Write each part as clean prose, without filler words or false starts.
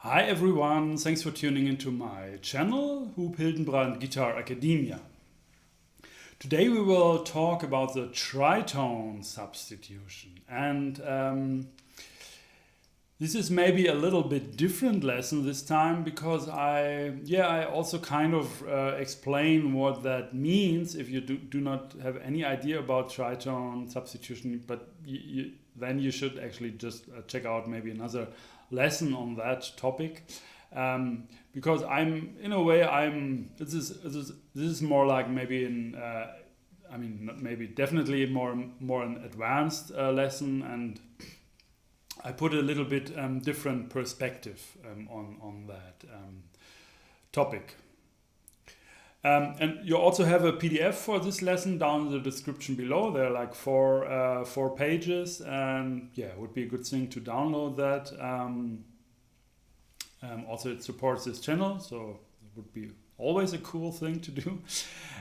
Hi everyone, thanks for tuning into my channel, Huub Hildenbrand Guitar Academia. Today we will talk about the tritone substitution, and this is maybe a little bit different lesson this time because I also kind of explain what that means if you do not have any idea about tritone substitution, but then you should actually just check out maybe another lesson on that topic, because this is more like maybe definitely more an advanced lesson, and I put a little bit different perspective on that topic. And you also have a PDF for this lesson down in the description below. There are like four pages, and yeah, it would be a good thing to download that. Also, it supports this channel, so it would be always a cool thing to do.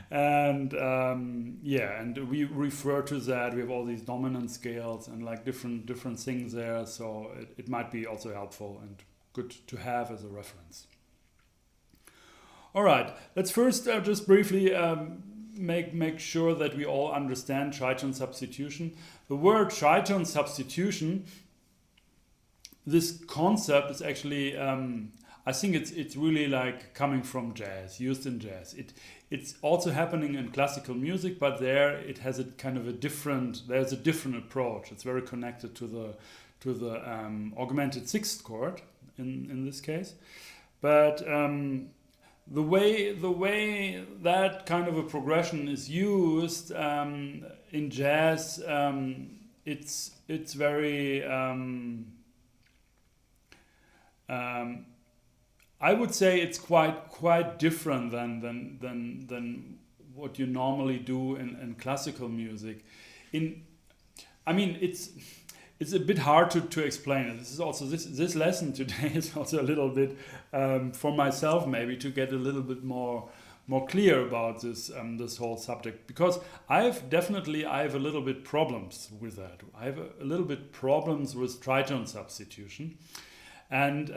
And and we refer to that. We have all these dominant scales and like different things there, so it might be also helpful and good to have as a reference. All right, let's first just briefly make sure that we all understand tritone substitution. The word tritone substitution, this concept is actually, I think it's really like coming from jazz, used in jazz. It's also happening in classical music, but there it has there's a different approach. It's very connected to the augmented sixth chord in this case, but the way that kind of a progression is used in jazz, it's very I would say it's quite different than what you normally do in classical music. It's a bit hard to explain it. This is also this lesson today is also a little bit for myself, maybe to get a little bit more clear about this whole subject, because I have a little bit problems with that. I have a little bit problems with tritone substitution, and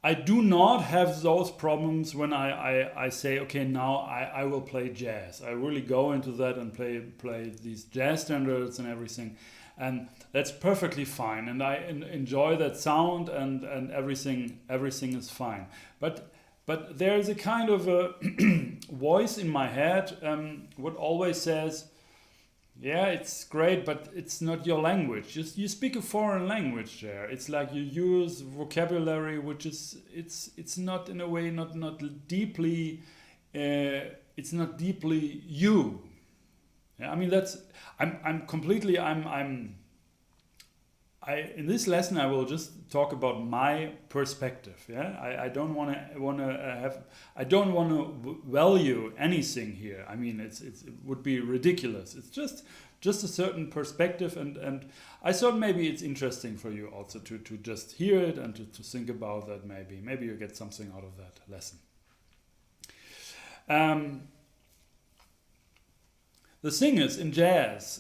I do not have those problems when I say, okay, now I will play jazz. I really go into that and play these jazz standards and everything. And that's perfectly fine. And I enjoy that sound, and everything is fine. But there is a kind of a voice in my head what always says, yeah, it's great, but it's not your language. You speak a foreign language there. It's like you use vocabulary which is it's not in a way not deeply it's not deeply you. Yeah, I mean in this lesson I will just talk about my perspective. Yeah, I don't want to value anything here. I mean, it would be ridiculous. It's just a certain perspective, and I thought maybe it's interesting for you also to just hear it and to think about that. Maybe you get something out of that lesson. The thing is, in jazz,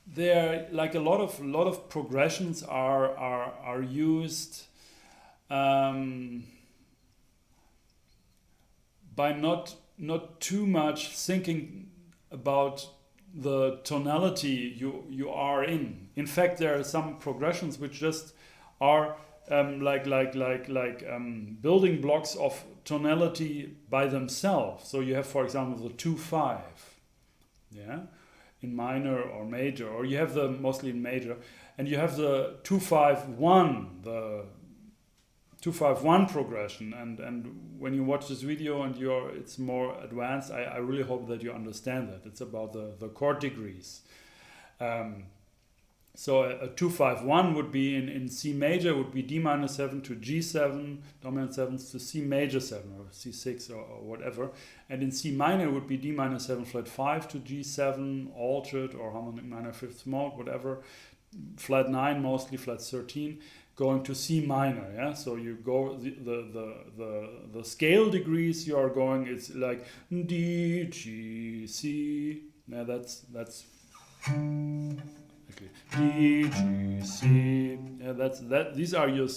there, like a lot of progressions are used by not too much thinking about the tonality you are in. In fact, there are some progressions which just are building blocks of tonality by themselves. So you have, for example, the 2-5, yeah, in minor or major, or you have the mostly in major, and you have the 2-5-1, the 2-5-1 progression, and when you watch this video and it's more advanced, I really hope that you understand that. It's about the chord degrees. So a 2-5-1 would be in C major, would be D minor 7 to G7, dominant 7s to C major 7 or C6 or whatever. And in C minor would be D minor 7 flat 5 to G7, altered or harmonic minor fifth mode, whatever. Flat 9, mostly flat 13, going to C minor. Yeah, so you go the scale degrees you are going. It's like D, G, C. Yeah, that's basically. D, G, C. Yeah, these are your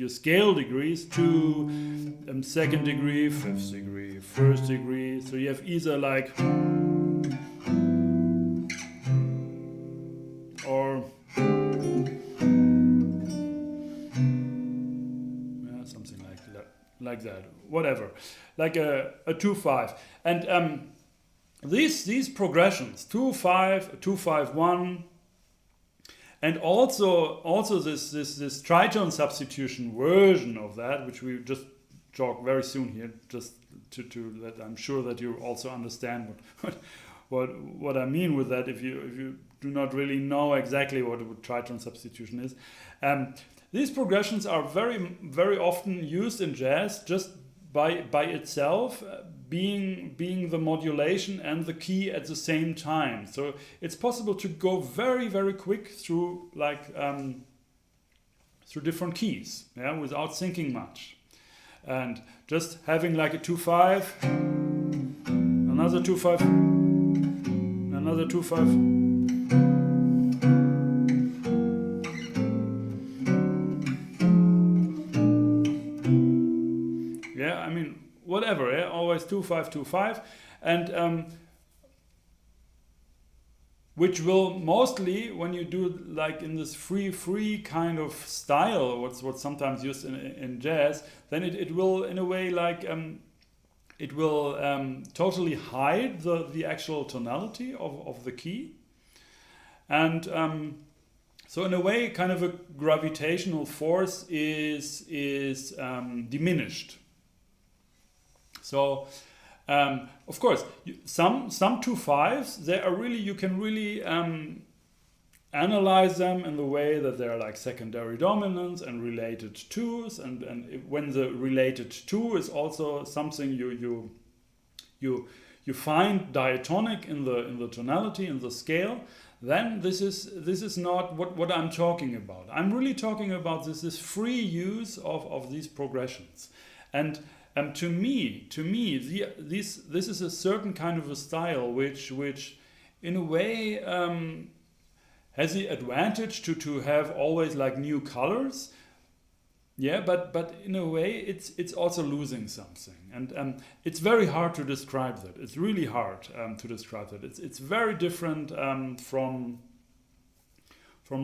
scale degrees. 2, second degree, 5th degree, 1st degree. So you have either like, or something like that. Whatever, like a 2-5, and these progressions 2-5, 2-5-1. And also this tritone substitution version of that, which we just talk very soon here, just to that I'm sure that you also understand what I mean with that. If you do not really know exactly what tritone substitution is, these progressions are very often used in jazz just by itself. Being the modulation and the key at the same time, so it's possible to go very quick through through different keys, yeah, without thinking much, and just having like a 2-5, another 2-5, another 2-5. Yeah, I mean, whatever, yeah? Always 2-5, 2-5, and which will mostly, when you do like in this free kind of style, what's sometimes used in jazz, then it will in a way like it will totally hide the actual tonality of the key, and so in a way, kind of a gravitational force is diminished. So, of course, some 2-5s, they are really, you can really analyze them in the way that they're like secondary dominants and related 2s, and when the related 2 is also something you find diatonic in the tonality, in the scale, then this is not what I'm talking about. I'm really talking about this free use of these progressions. And to me, this is a certain kind of a style which in a way has the advantage to have always like new colors. Yeah, but in a way it's also losing something, and it's very hard to describe that. It's really hard to describe that. It's very different from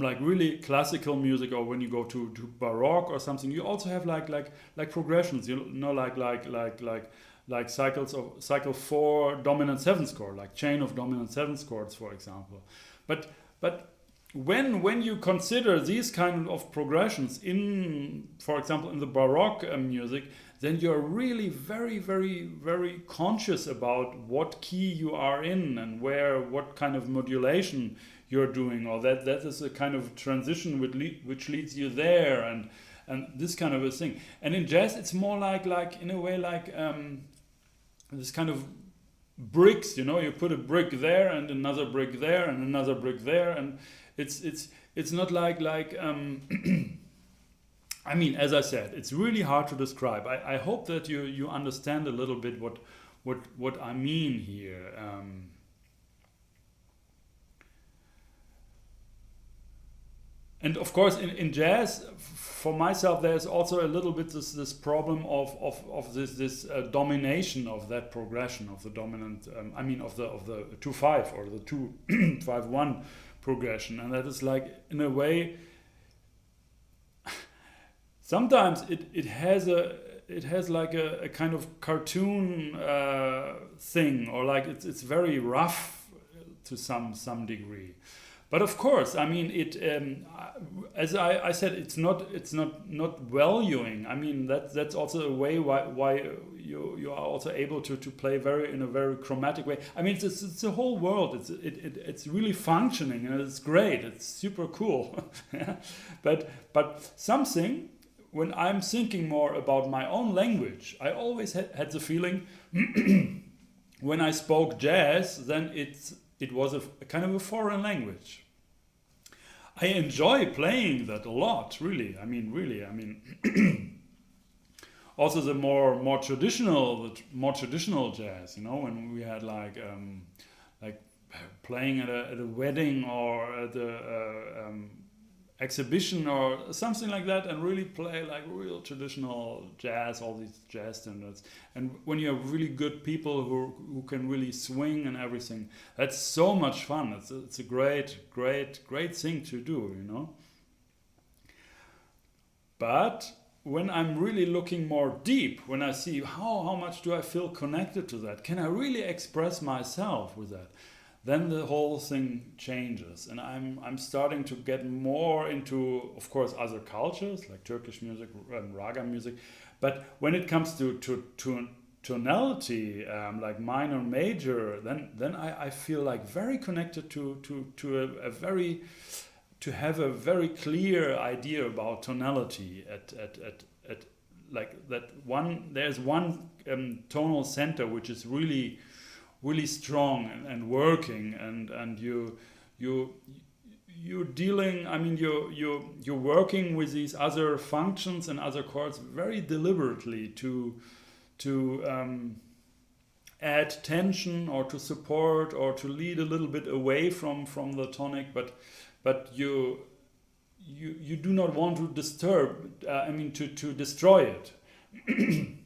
like really classical music, or when you go to Baroque or something. You also have like progressions, you know, like cycle 4 dominant 7th chord, like chain of dominant 7th chords, for example. But when you consider these kind of progressions in, for example, in the Baroque music, then you're really very conscious about what key you are in and what kind of modulation you're doing, or that is a kind of transition which leads you there, and this kind of a thing. And in jazz, it's more like in a way like this kind of bricks. You know, you put a brick there and another brick there and another brick there, and it's not like I mean, as I said, it's really hard to describe. I hope that you understand a little bit what I mean here. And of course, in jazz, for myself, there's also a little bit this problem of this domination of that progression of the dominant. I mean, of the 2-5 or the 2-5-1 progression, and that is like in a way. Sometimes it has like a kind of cartoon thing, or like it's very rough to some degree. But of course, I mean it. As I said, it's not valuing. I mean that's also a way why you are also able to play in a very chromatic way. I mean it's the whole world. It's really functioning, and it's great. It's super cool. But something. When I'm thinking more about my own language, I always had the feeling when I spoke jazz, then it was a kind of a foreign language. I enjoy playing that a lot, really. I mean, also the more traditional jazz, you know, when we had like playing at a wedding or at a exhibition or something like that, and really play like real traditional jazz, all these jazz standards. And when you have really good people who can really swing and everything, that's so much fun. It's a great thing to do, you know. But when I'm really looking more deep, when I see how much do I feel connected to that, can I really express myself with that, then the whole thing changes. And I'm starting to get more into, of course, other cultures like Turkish music and raga music. But when it comes to tonality, like minor, major, then I feel like very connected to have a very clear idea about tonality at like that one. There's one tonal center which is really strong and working, and you're dealing, I mean, you're working with these other functions and other chords very deliberately to add tension or to support or to lead a little bit away from the tonic, but you do not want to disturb, to destroy it. In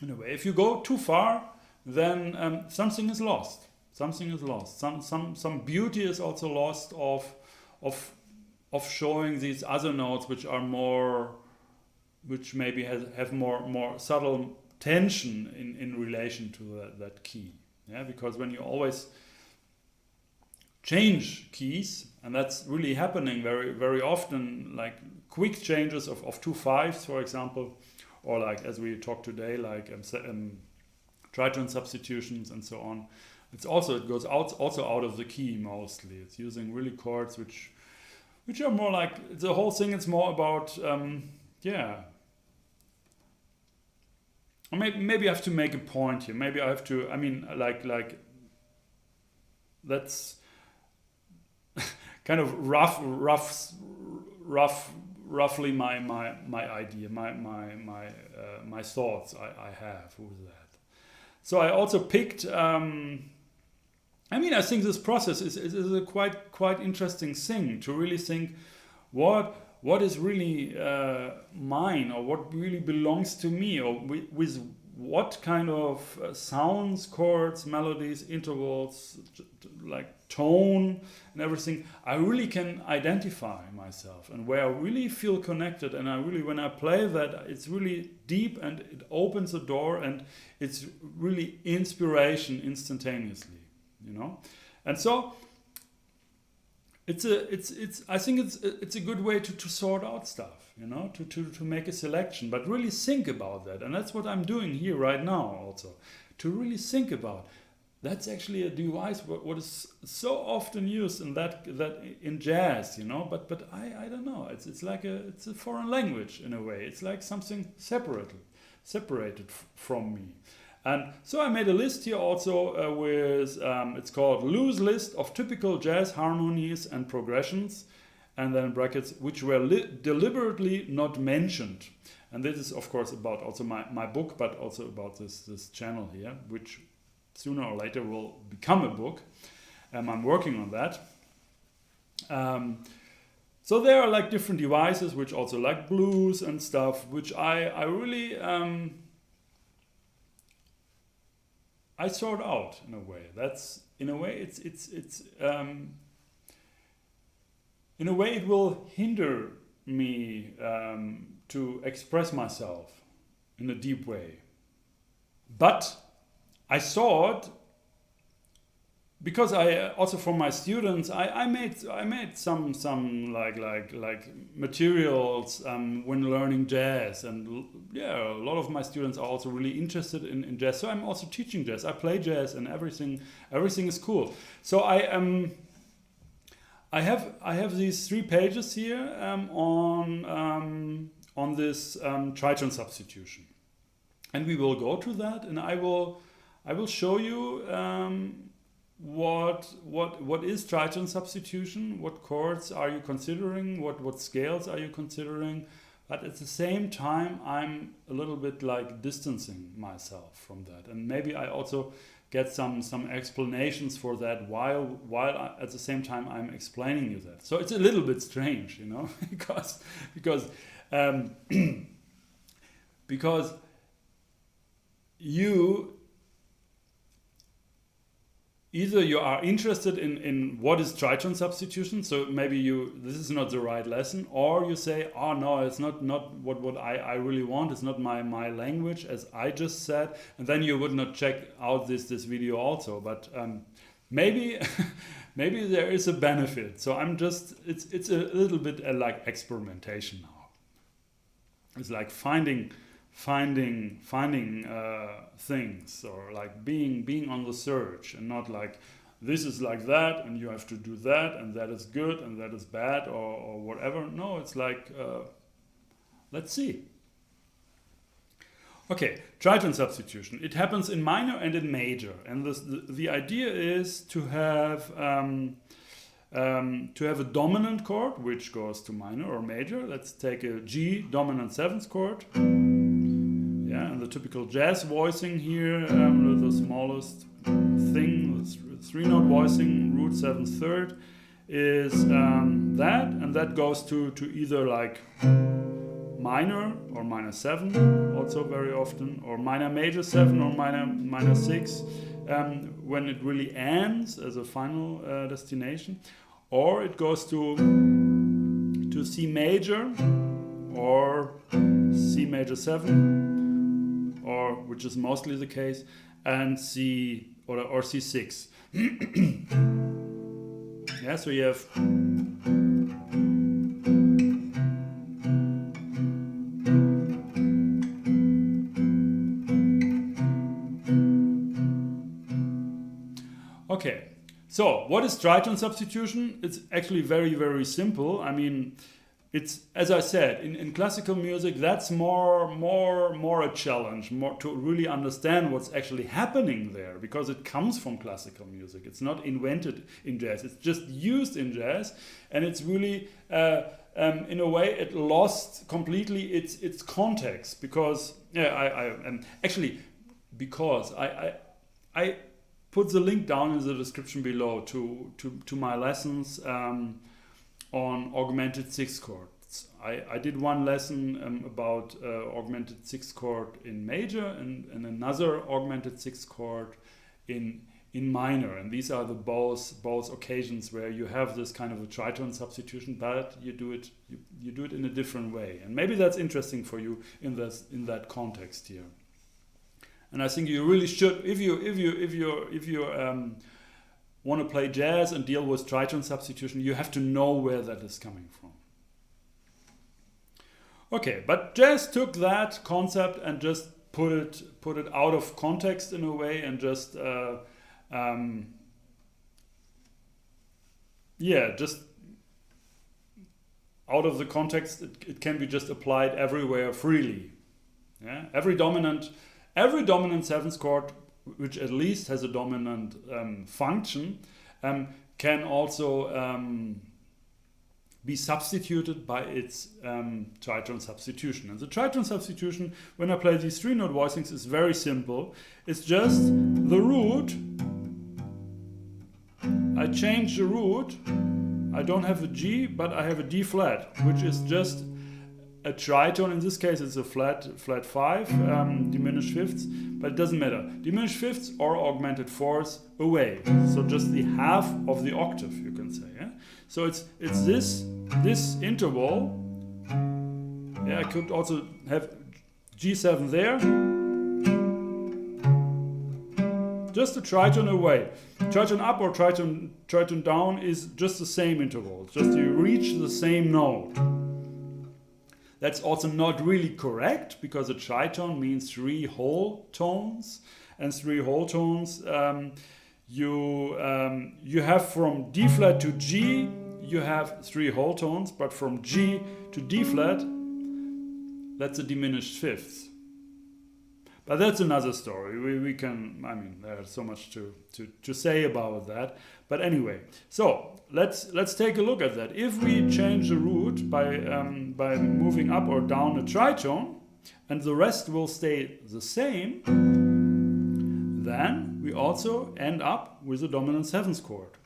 a way, if you go too far, then something is lost. Something is lost. Some beauty is also lost of showing these other notes which are more, which maybe have more subtle tension in relation to that key. Yeah, because when you always change keys, and that's really happening very often, like quick changes of two fives, for example, or like as we talked today, like tritone substitutions and so on. It goes also out of the key mostly. It's using really chords which are more like, the whole thing is more about maybe I have to make a point here. Maybe I have to, like that's kind of roughly my idea, my thoughts I have with that. So I also picked. I think this process is a quite interesting thing to really think what is really mine, or what really belongs to me, or with what kind of sounds, chords, melodies, intervals, like tone and everything, I really can identify myself, and where I really feel connected, and I really, when I play that, it's really deep and it opens a door, and it's really inspiration instantaneously, you know. And so I think it's a good way to sort out stuff, you know, to make a selection, but really think about that. And that's what I'm doing here right now also, to really think about. That's actually a device what is so often used in that in jazz, you know, but I don't know. It's like it's a foreign language in a way. It's like something separated from me. And so I made a list here also with, it's called Loose List of Typical Jazz Harmonies and Progressions, and then in brackets, which were deliberately not mentioned. And this is, of course, about also my book, but also about this channel here, which sooner or later will become a book. I'm working on that. So there are like different devices, which also like blues and stuff, which I really... I sort out in a way. That's in a way in a way it will hinder me to express myself in a deep way. But I thought, because I also for my students I made some like materials when learning jazz, and a lot of my students are also really interested in jazz. So I'm also teaching jazz. I play jazz, and everything is cool. So I have these 3 pages here on this tritone substitution, and we will go to that, and I will show you what is tritone substitution, what chords are you considering, what scales are you considering, but at the same time I'm a little bit like distancing myself from that, and maybe I also get some explanations for that while at the same time I'm explaining you that. So it's a little bit strange, you know, because you either you are interested in what is tritone substitution, so maybe this is not the right lesson, or you say, oh no, it's not what I really want, it's not my language, as I just said, and then you would not check out this video also. But maybe maybe there is a benefit. So I'm just, it's a little bit like experimentation now. It's like finding things, or like being on the search, and not like this is like that and you have to do that and that is good and that is bad, or whatever. No, it's like let's see. Okay, tritone substitution. It happens in minor and in major, and the idea is to have a dominant chord which goes to minor or major. Let's take a G dominant 7th chord. Yeah, and the typical jazz voicing here, the smallest thing, the 3-note voicing, root 7th 3rd, is that, and that goes to either like minor or minor 7, also very often, or minor major 7 or minor 6, when it really ends as a final destination, or it goes to C major or C major 7, or which is mostly the case, and C or C6. Yeah, so you have okay. So what is tritone substitution? It's actually very, very simple. I mean, it's, as I said, in classical music, that's more a challenge, more to really understand what's actually happening there, because it comes from classical music. It's not invented in jazz. It's just used in jazz, and it's really, in a way, it lost completely its context, because I put the link down in the description below to my lessons on augmented 6th chords. I did one lesson about augmented 6th chord in major, and another augmented 6th chord in minor, and these are the both occasions where you have this kind of a tritone substitution, but you do it in a different way, and maybe that's interesting for you in that context here. And I think you really should, if you want to play jazz and deal with tritone substitution, you have to know where that is coming from. Okay, but jazz took that concept and just put it out of context in a way, and just just out of the context, it can be just applied everywhere freely. Yeah, every dominant 7th chord, which at least has a dominant function, can also be substituted by its tritone substitution. And the tritone substitution, when I play these 3-note voicings, is very simple. It's just the root. I change the root. I don't have a G, but I have a D flat, which is just a tritone. In this case, it's a flat 5, diminished fifths, but it doesn't matter. Diminished fifths or augmented 4ths away. So just the half of the octave, you can say. Yeah? So it's this interval. Yeah, I could also have G7 there. Just a tritone away. Tritone up or tritone down is just the same interval. Just you reach the same note. That's also not really correct, because a tritone means 3 whole tones, and 3 whole tones you have from D flat to G, you have 3 whole tones, but from G to D flat, that's a diminished fifth. But that's another story. We can, I mean, there's so much to say about that. But anyway, so let's take a look at that. If we change the root by moving up or down a tritone, and the rest will stay the same, then we also end up with a dominant 7th chord.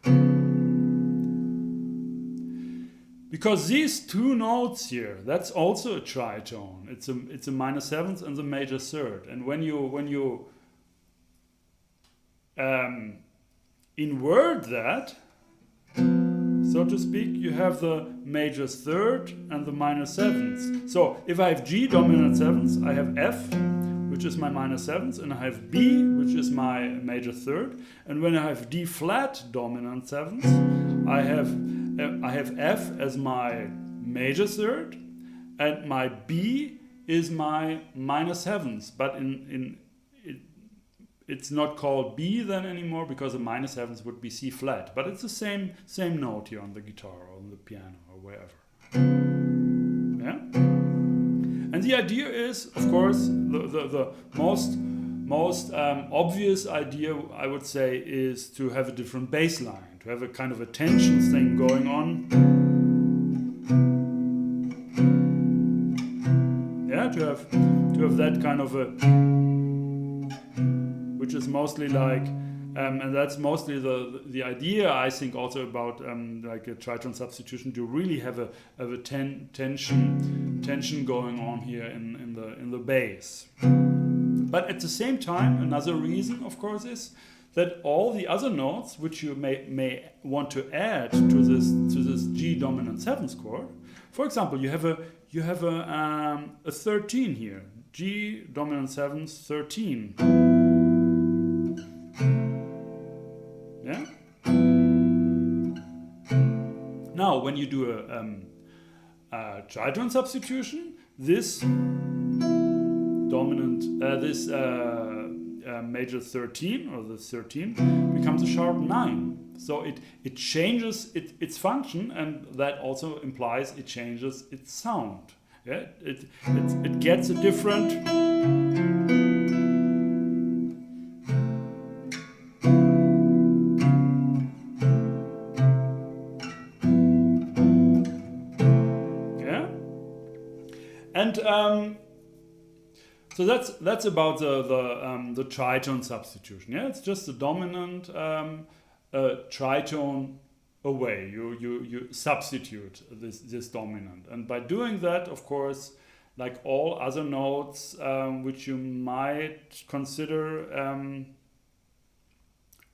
Because these two notes here, that's also a tritone. It's a minor 7th and the major 3rd. And when you invert that, so to speak, you have the major 3rd and the minor 7th. So if I have G dominant 7th, I have F, which is my minor 7th, and I have B, which is my major 3rd. And when I have D flat dominant 7th, I have F as my major 3rd, and my B is my minor 7th. But it's not called B then anymore, because the minor 7th would be C flat. But it's the same note here on the guitar or on the piano or wherever. Yeah? And the idea is, of course, the most obvious idea, I would say, is to have a different bass line, to have a kind of a tension thing going on. Yeah, to have that kind of a, which is mostly like, and that's mostly the idea, I think, also about like a tritone substitution, to really have a tension going on here in the bass. But at the same time, another reason, of course, is that all the other notes which you may want to add to this G dominant 7th chord, for example, you have a 13 here, G dominant 7th 13. Yeah. Now, when you do a tritone substitution, this dominant, this major 13 or the 13 becomes a sharp 9. So it changes its function, and that also implies it changes its sound. Yeah, it gets a different. Yeah, and so that's about the tritone substitution. Yeah, it's just a dominant tritone away. You substitute this dominant, and by doing that, of course, like all other notes which you might consider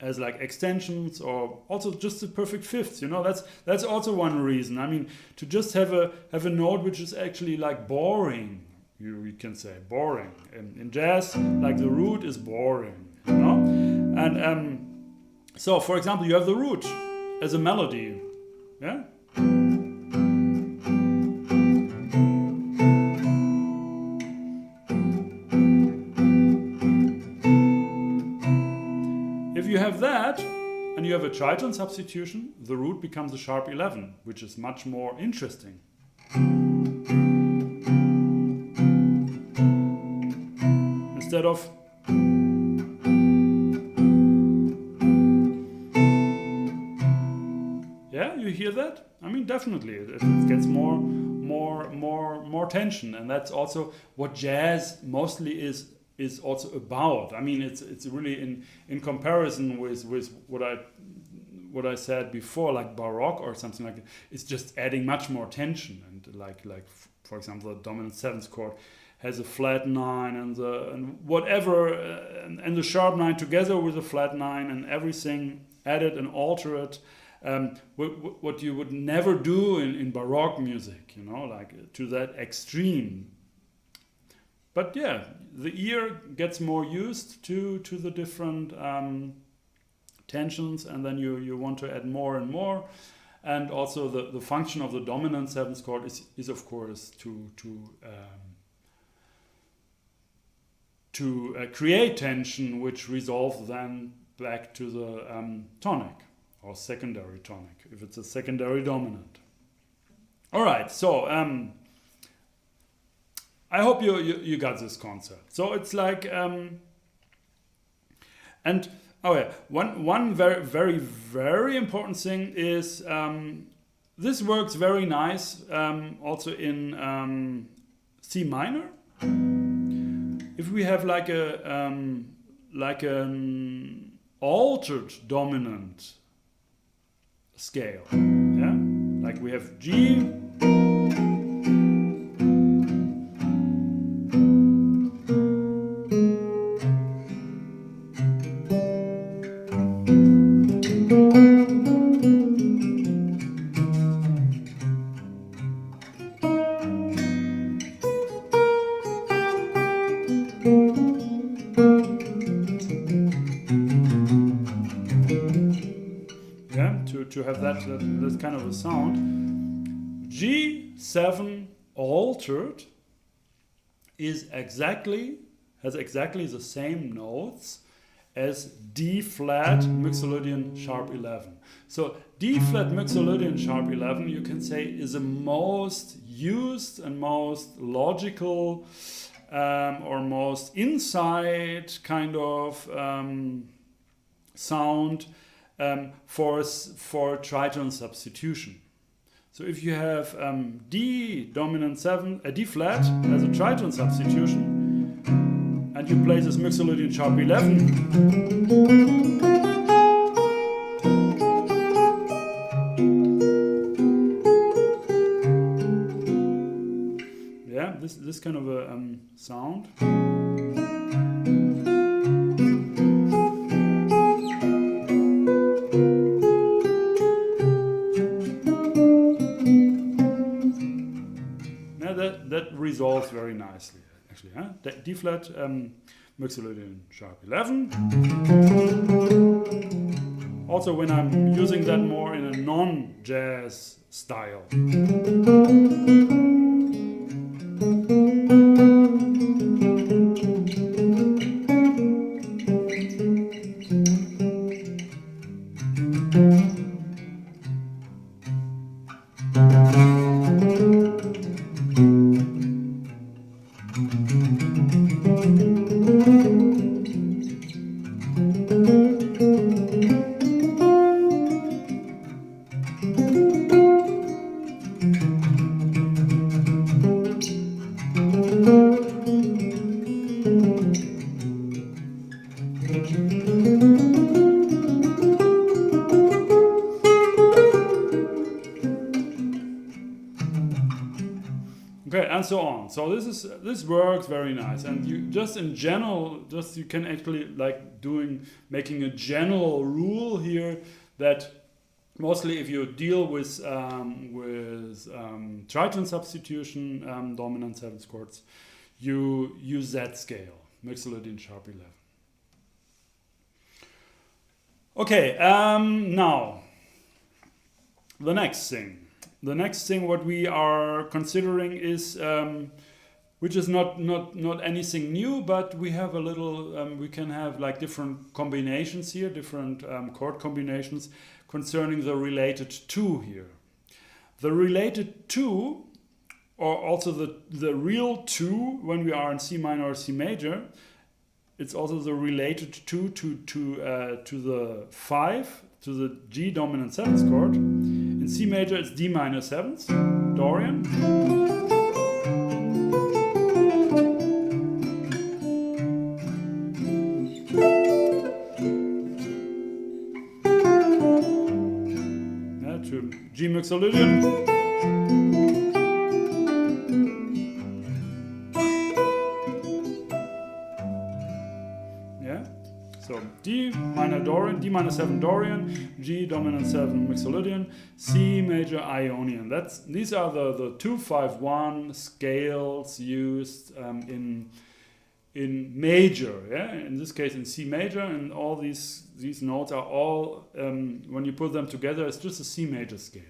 as like extensions, or also just the perfect fifths, you know, that's also one reason. I mean, to just have a note which is actually like boring. You can say boring. In jazz, like the root is boring, you know? And so, for example, you have the root as a melody, yeah? If you have that, and you have a tritone substitution, the root becomes a sharp 11, which is much more interesting. Instead of yeah, you hear that? I mean, definitely, it gets more tension, and that's also what jazz mostly is also about. I mean, it's really in comparison with what I said before, like Baroque or something like that. It's just adding much more tension, and like for example, the dominant 7th chord has a flat 9 and whatever and the sharp 9 together with a flat 9 and everything added and altered. What you would never do in Baroque music, you know, like to that extreme. But yeah, the ear gets more used to the different tensions, and then you want to add more and more. And also the function of the dominant 7th chord is of course to create tension, which resolves then back to the tonic or secondary tonic, if it's a secondary dominant. All right, so I hope you got this concept. So it's like, and oh yeah, one very very very important thing is this works very nice also in C minor. If we have like an altered dominant scale. Yeah, like we have G. To have that kind of a sound. G7 altered has exactly the same notes as D flat Mixolydian sharp 11. So D flat Mixolydian sharp 11, you can say, is the most used and most logical or most inside kind of sound for tritone substitution. So if you have D dominant 7, D flat as a tritone substitution, and you play this Mixolydian sharp 11, yeah, this kind of a sound. That resolves very nicely, actually. Huh? D flat, Mixolydian sharp 11. Also, when I'm using that more in a non-jazz style. Okay, and so on. So this works very nice, and you just in general, you can actually like making a general rule here that mostly if you deal with tritone substitution, dominant 7th chords, you use that scale, Mixolydian sharp 11. Okay, now the next thing. The next thing what we are considering is, which is not anything new, but we have a little, we can have like different combinations here, different chord combinations concerning the related to here. The related to, or also the real two when we are in C minor or C major, it's also the related to the 5, to the G dominant 7th chord. In C major, it's D minor 7th, Dorian. Yeah, to G Mixolydian. So D minor Dorian, D minor 7 Dorian, G dominant 7 Mixolydian, C major Ionian. These are the 2-5-1 scales used in major. Yeah, in this case in C major, and all these notes are all when you put them together, it's just a C major scale.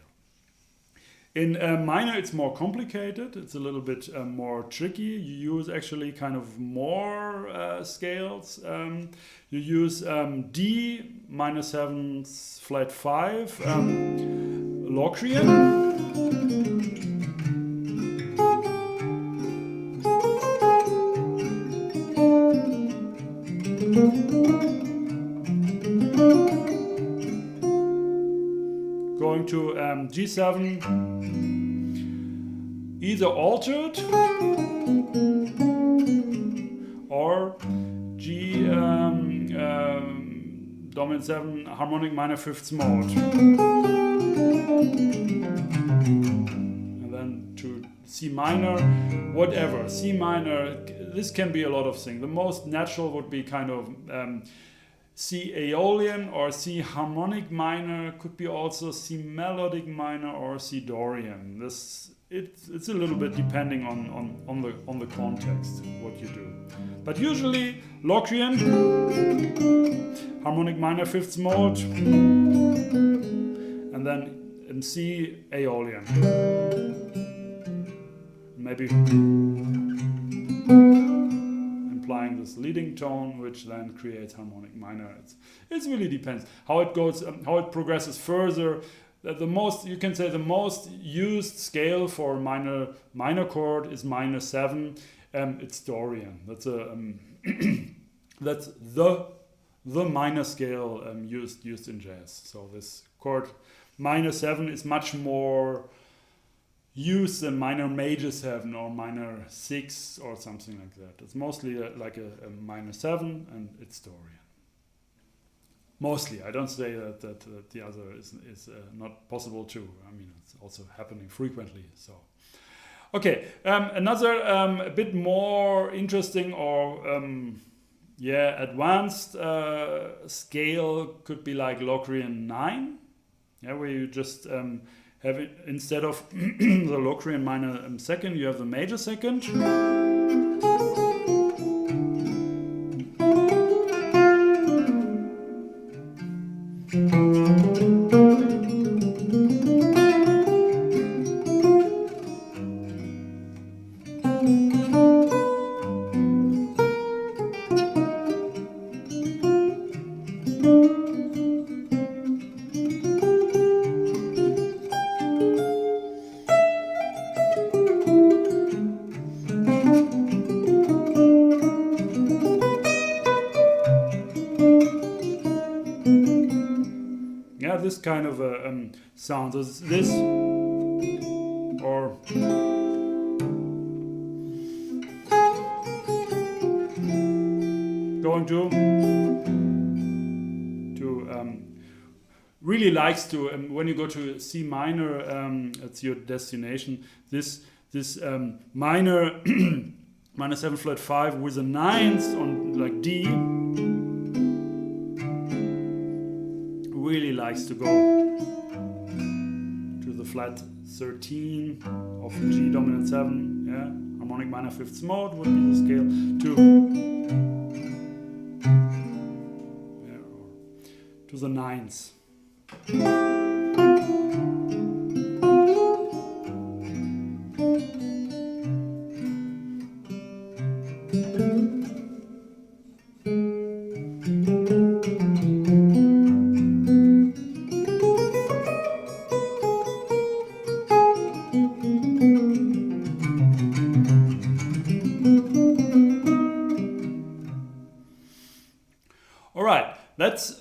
In minor, it's more complicated. It's a little bit more tricky. You use actually kind of more scales. You use D minor 7 flat 5, Locrian. Going to G7, either altered or G dominant dominant 7, harmonic minor fifth mode. And then to C minor, whatever. C minor, this can be a lot of things. The most natural would be kind of C Aeolian or C harmonic minor, could be also C melodic minor or C Dorian. It's a little bit depending on the context what you do. But usually Locrian, harmonic minor fifth mode, and then in C Aeolian. Maybe implying this leading tone, which then creates harmonic minor. It really depends how it goes, how it progresses further. The most used scale for minor chord is minor 7. It's Dorian. That's that's the minor scale used in jazz. So this chord minor 7 is much more used than minor major 7 or minor 6 or something like that. It's mostly like a minor 7, and it's Dorian. Mostly, I don't say that the other is not possible too. I mean, it's also happening frequently. So, okay, another a bit more interesting or advanced scale could be like Locrian 9, where you just have it, instead of the Locrian minor second, you have the major second. This kind of a sound. So this or going to really likes to when you go to C minor, it's your destination. This minor minor 7 flat 5 with a 9th on like D. Really likes to go to the flat 13 of G dominant 7, harmonic minor fifth mode would be the scale to the 9th.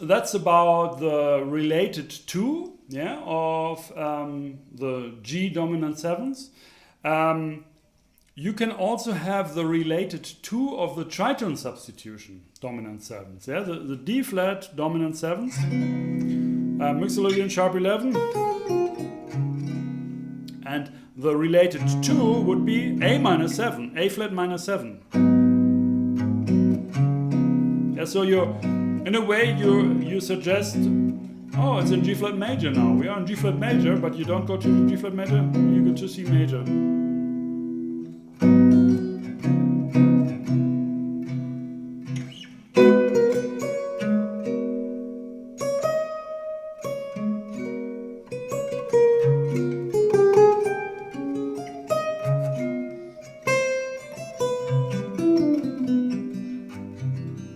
That's about the related 2 of the G dominant 7s. You can also have the related 2 of the tritone substitution dominant 7s. The D flat dominant 7s, mixolydian sharp 11, and the related 2 would be A minor 7, A flat minor 7. So you're in a way, you suggest, oh, it's in G flat major now. We are in G flat major, but you don't go to G flat major, you go to C major.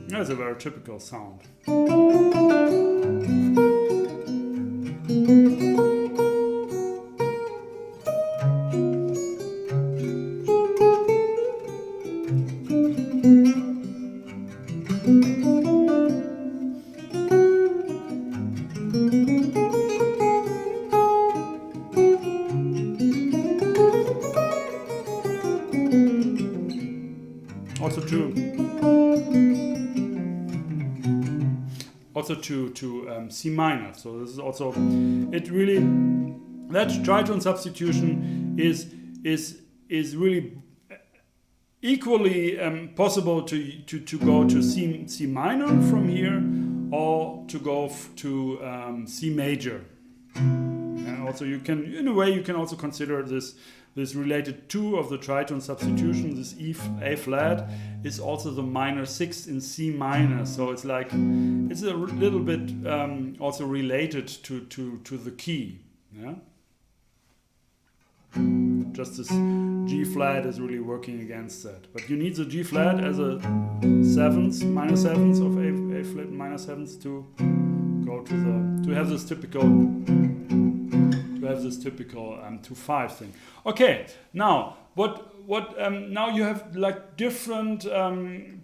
That's a very typical sound. also to C minor. So this is also, it really, that tritone substitution is really equally possible to go to C minor from here, or to go to C major. And also you can, in a way, you can also consider this related 2 of the tritone substitution, this A flat, is also the minor 6th in C minor. So it's like, it's a little bit also related to the key. Yeah. Just this G flat is really working against that. But you need the G flat as a 7th, minor 7th of A flat minor 7th to go to the, to have this typical 2-5 thing. Okay, now what now you have like different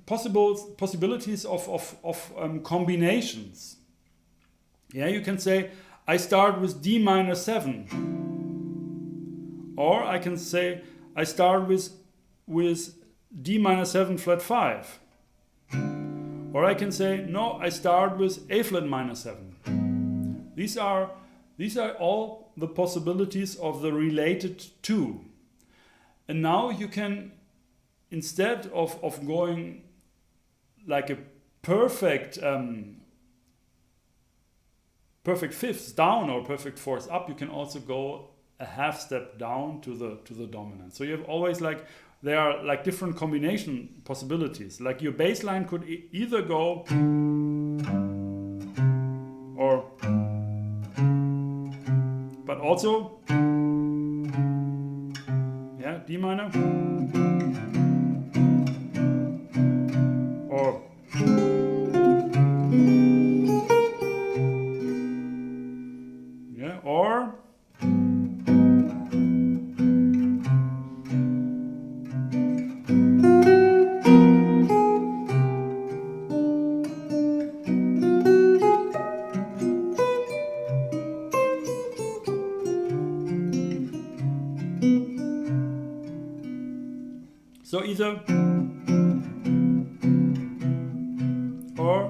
possibilities of combinations. Yeah, you can say I start with D minor 7. Or I can say I start with D minor 7 flat 5. Or I can say no, I start with A flat minor 7. These are all the possibilities of the related 2. And now you can, instead of going like a perfect fifths down or perfect fourths up, you can also go a half step down to the dominant. So you have always like, there are like different combination possibilities. Like your bass line could either go or, but also, yeah, D minor, or yeah, or so either or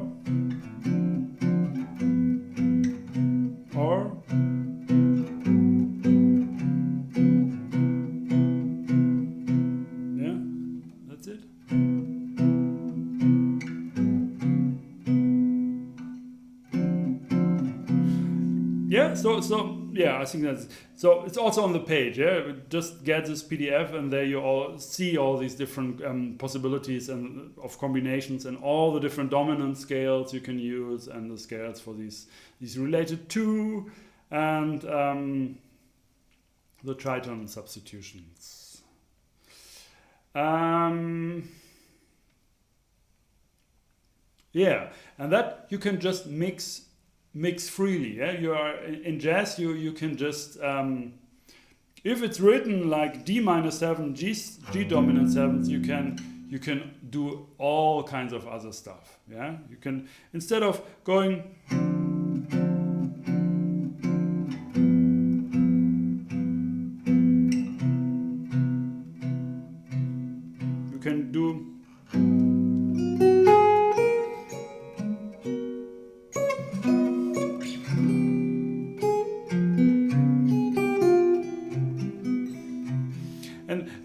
yeah, that's it. Yeah, so yeah, I think that's, so it's also on the page. Yeah, just get this PDF and there you all see all these different possibilities and of combinations and all the different dominant scales you can use and the scales for these related 2 and the tritone substitutions. Yeah, and that you can just mix freely. Yeah, you are in jazz. You can just if it's written like D minor 7, G dominant 7s, you can do all kinds of other stuff. Yeah, you can, instead of going you can do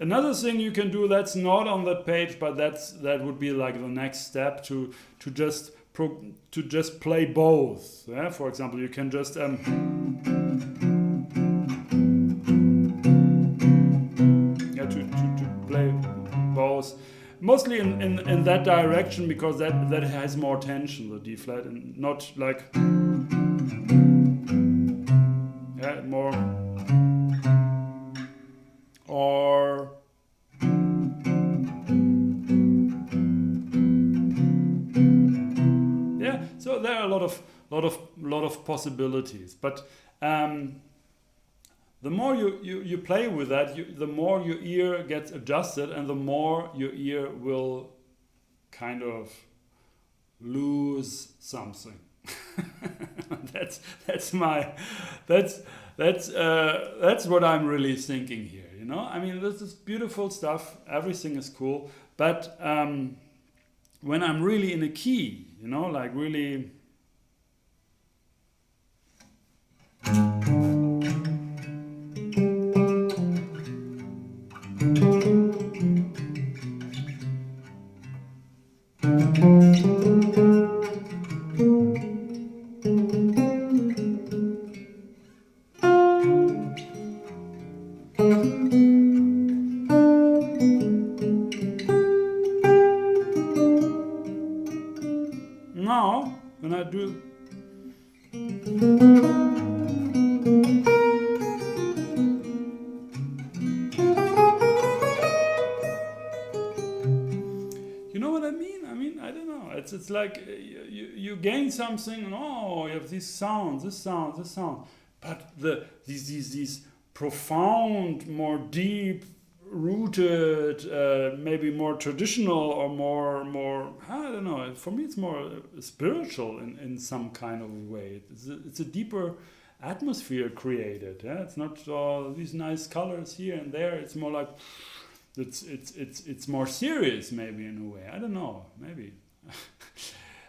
another thing you can do that's not on that page, but that would be like the next step to just play both. Yeah? For example, you can just yeah, to play both, mostly in that direction, because that has more tension, the D flat, and not like yeah, more or yeah, so there are a lot of possibilities, but the more you play with that, the more your ear gets adjusted, and the more your ear will kind of lose something. that's what I'm really thinking here. You know, I mean, this is beautiful stuff. Everything is cool, but when I'm really in a key, you know, like really when I do. You know what I mean? I mean, I don't know. It's like you gain something, and oh, you have these sounds, this sound, this sound. But these profound, more deep rooted, maybe more traditional or more I don't know. For me, it's more spiritual in some kind of way. It's a deeper atmosphere created. Yeah, it's not all these nice colors here and there. It's more like it's more serious, maybe, in a way. I don't know, maybe.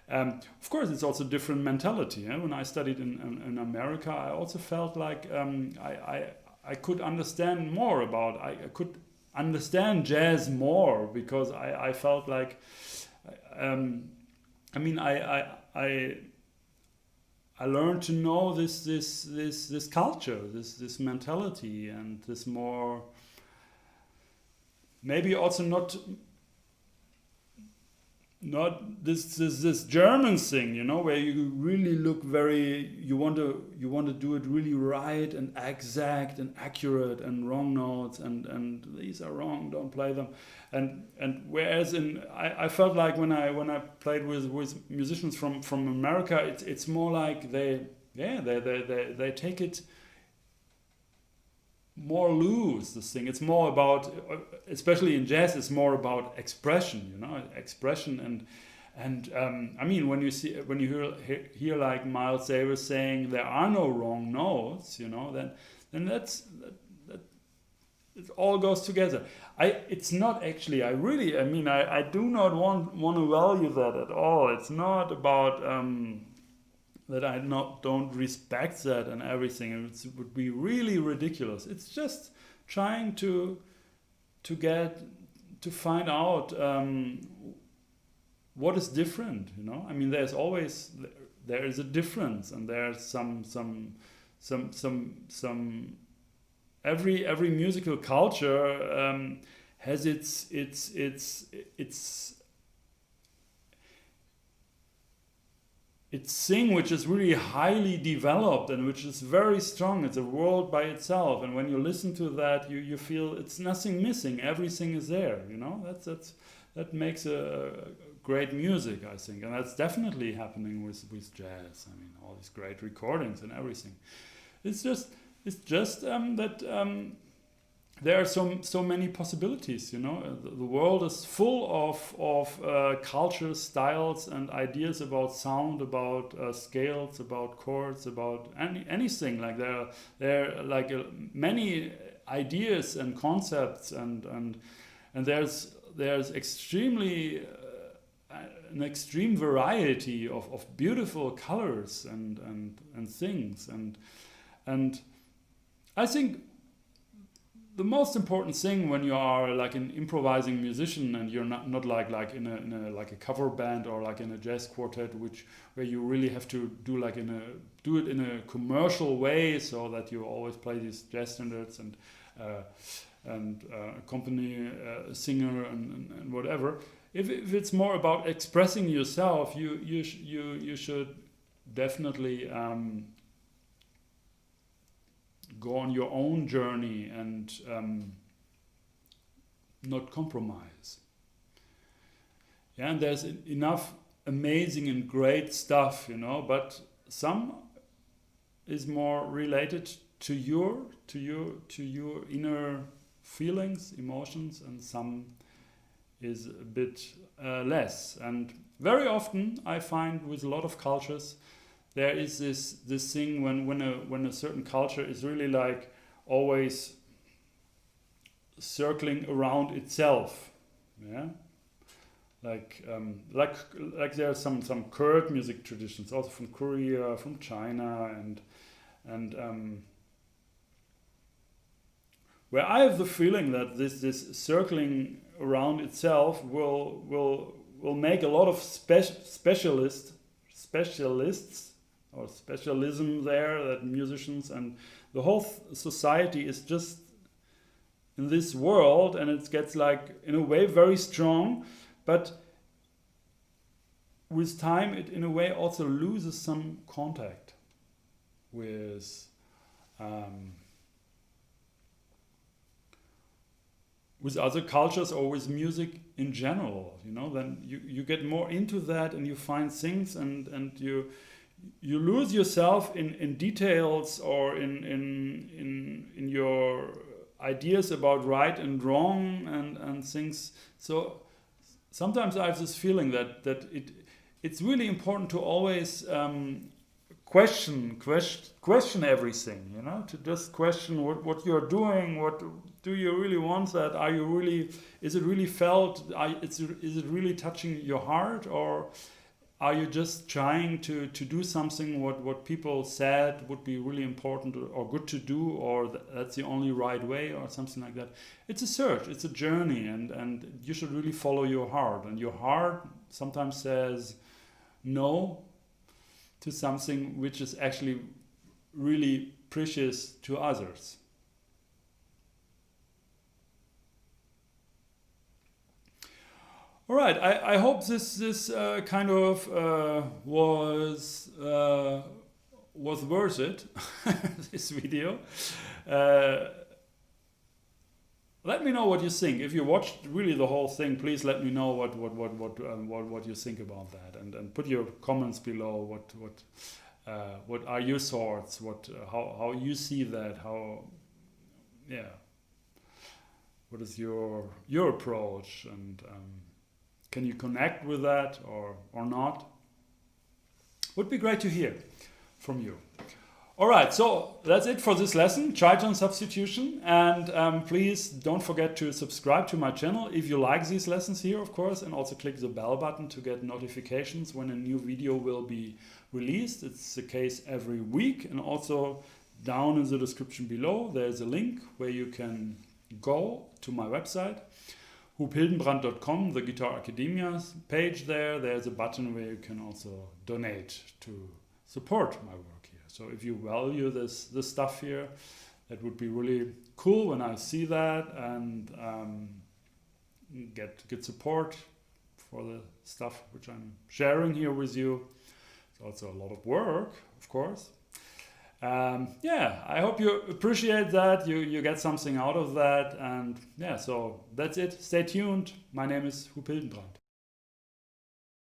Of course, it's also different mentality. Yeah? When I studied in America, I also felt like I could understand more about. I could understand jazz more because I felt like. I mean, I learned to know this culture, this mentality, and this more. Maybe also not this German thing, you know, where you really look very, you want to do it really right and exact and accurate, and wrong notes and these are wrong, don't play them, and whereas I felt like when I played with musicians from America, it's more like they take it more loose, this thing. It's more about, especially in jazz, it's more about expression, you know, expression and I mean, when you hear like Miles Davis saying there are no wrong notes, you know, then that it all goes together. It's not actually. I mean, I do not want to value that at all. It's not about that I don't respect that and everything. It would be really ridiculous. It's just trying to find out what is different. You know, I mean, there is a difference, and there's some every musical culture has its thing which is really highly developed and which is very strong. It's a world by itself, and when you listen to that, you feel it's nothing missing. Everything is there. You know, that makes a great music, I think, and that's definitely happening with jazz. I mean, all these great recordings and everything. It's just that. There are so many possibilities, you know. The world is full of cultures, styles, and ideas about sound, about scales, about chords, about anything. Like there are like many ideas and concepts, and there's extremely an extreme variety of beautiful colors and things, and I think. The most important thing when you are like an improvising musician and you're not like in a like a cover band or like in a jazz quartet, where you really have to do it in a commercial way, so that you always play these jazz standards and accompany a singer and whatever. If it's more about expressing yourself, you should definitely go on your own journey and not compromise. Yeah, and there's enough amazing and great stuff, you know, but some is more related to your inner feelings, emotions, and some is a bit less. And very often I find with a lot of cultures there is this thing when a certain culture is really like always circling around itself, yeah, like there are some chord music traditions also from Korea, from China, and where I have the feeling that this circling around itself will make a lot of specialists or specialism there, that musicians and the whole society is just in this world, and it gets like in a way very strong, but with time, it in a way also loses some contact um, with other cultures or with music in general. Then you get more into that and you find things, and you lose yourself in details or in your ideas about right and wrong and things. So sometimes I have this feeling that it's really important to always question everything, to just question what you're doing. What do you really want? That is it really felt? Is it really touching your heart, or are you just trying to do something what people said would be really important or good to do, or that's the only right way, or something like that? It's a search, it's a journey, and you should really follow your heart. And your heart sometimes says no to something which is actually really precious to others. All right, I hope this kind of was worth it. This video. Let me know what you think. If you watched really the whole thing, please let me know what you think about that, and put your comments below. What are your thoughts? How you see that? What is your approach, and can you connect with that or not? Would be great to hear from you. All right, so that's it for this lesson, Tritone Substitution. And please don't forget to subscribe to my channel if you like these lessons here, of course, and also click the bell button to get notifications when a new video will be released. It's the case every week. And also down in the description below, there's a link where you can go to my website, hoophildenbrand.com, the Guitar Academia page there. There's a button where you can also donate to support my work here. So if you value this stuff here, that would be really cool when I see that, and get support for the stuff which I'm sharing here with you. It's also a lot of work, of course. I hope you appreciate that, you get something out of that, and so that's it. Stay tuned. My name is Hoophildenbrand.